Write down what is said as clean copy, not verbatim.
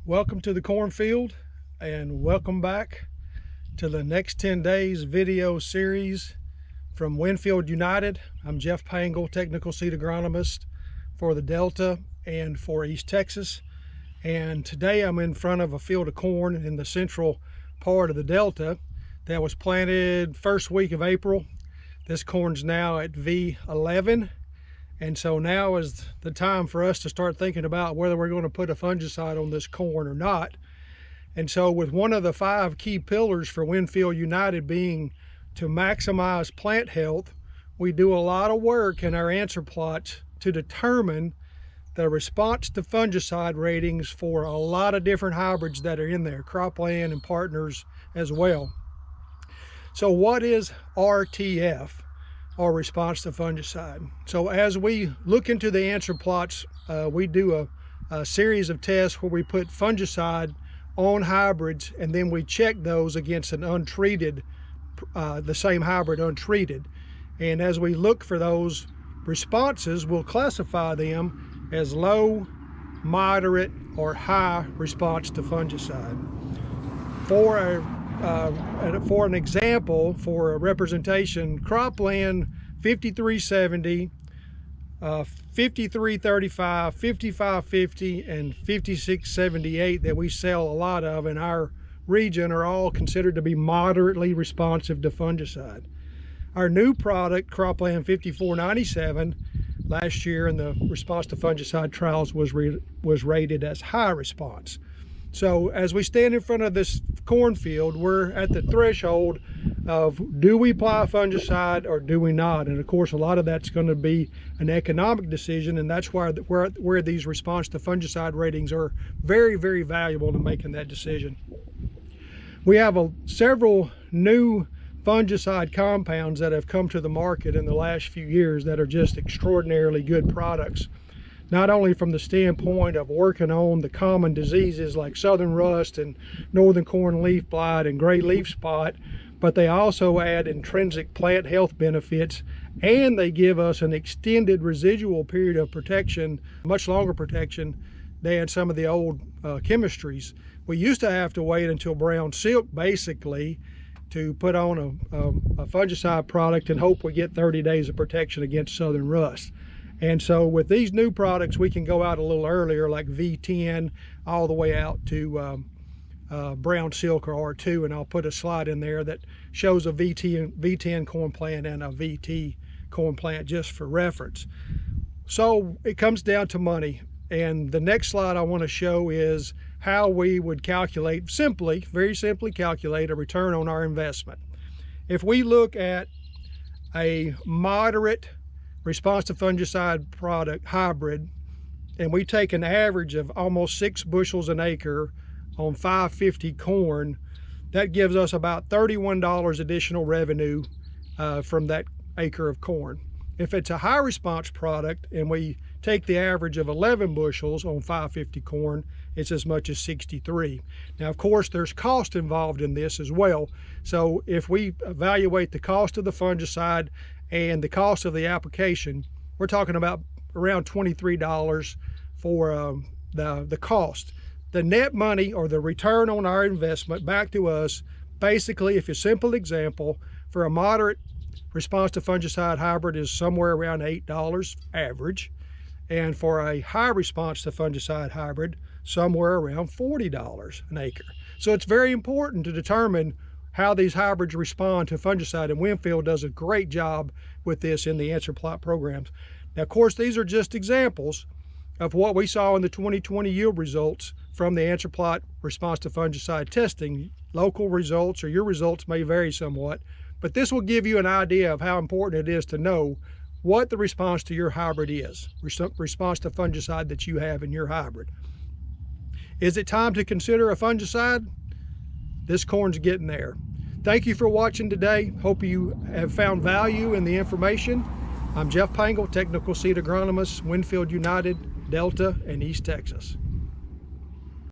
Welcome to the cornfield and welcome back to the next 10 days video series from Winfield United. I'm Jeff Pangle, technical seed agronomist for the Delta and for East Texas. And today I'm in front of a field of corn in the central part of the Delta that was planted first week of April. This corn's now at V11. And so now is the time for us to start thinking about whether we're going to put a fungicide on this corn or not. And so with one of the 5 key pillars for Winfield United being to maximize plant health, we do a lot of work in our answer plots to determine the response to fungicide ratings for a lot of different hybrids that are in there, cropland and partners as well. So what is RTF? Or response to fungicide. So as we look into the answer plots, we do a series of tests where we put fungicide on hybrids and then we check those against an untreated, the same hybrid untreated. And as we look for those responses, we'll classify them as low, moderate, or high response to fungicide. For an example, for a representation, cropland 5370, 5335, 5550, and 5678 that we sell a lot of in our region are all considered to be moderately responsive to fungicide. Our new product, cropland 5497, last year in the response to fungicide trials was rated as high response. So as we stand in front of this cornfield, we're at the threshold of, do we apply fungicide or do we not? And of course, a lot of that's going to be an economic decision, and that's where these response to fungicide ratings are very, very valuable to making that decision. We have several new fungicide compounds that have come to the market in the last few years that are just extraordinarily good products. Not only from the standpoint of working on the common diseases like southern rust and northern corn leaf blight and gray leaf spot, but they also add intrinsic plant health benefits, and they give us an extended residual period of protection, much longer protection than some of the old chemistries. We used to have to wait until brown silk basically to put on a fungicide product and hope we get 30 days of protection against southern rust. And so with these new products, we can go out a little earlier, like V10, all the way out to brown silk or R2, and I'll put a slide in there that shows a V10 corn plant and a VT corn plant just for reference. So it comes down to money, and the next slide I want to show is how we would calculate, very simply calculate a return on our investment. If we look at a moderate response to fungicide product hybrid, and we take an average of almost 6 bushels an acre on 550 corn, that gives us about $31 additional revenue from that acre of corn. If it's a high response product and we take the average of 11 bushels on 550 corn, it's as much as 63. Now, of course, there's cost involved in this as well. So if we evaluate the cost of the fungicide and the cost of the application, we're talking about around $23 for the cost. The net money, or the return on our investment back to us, basically, if a simple example, for a moderate response to fungicide hybrid is somewhere around $8 average, and for a high response to fungicide hybrid, somewhere around $40 an acre. So it's very important to determine how these hybrids respond to fungicide, and Winfield does a great job with this in the answer plot programs. Now, of course, these are just examples of what we saw in the 2020 yield results from the answer plot response to fungicide testing. Local results or your results may vary somewhat, but this will give you an idea of how important it is to know what the response to your hybrid is, response to fungicide that you have in your hybrid. Is it time to consider a fungicide? This corn's getting there. Thank you for watching today. Hope you have found value in the information. I'm Jeff Pangle, technical seed agronomist, Winfield United, Delta, and East Texas.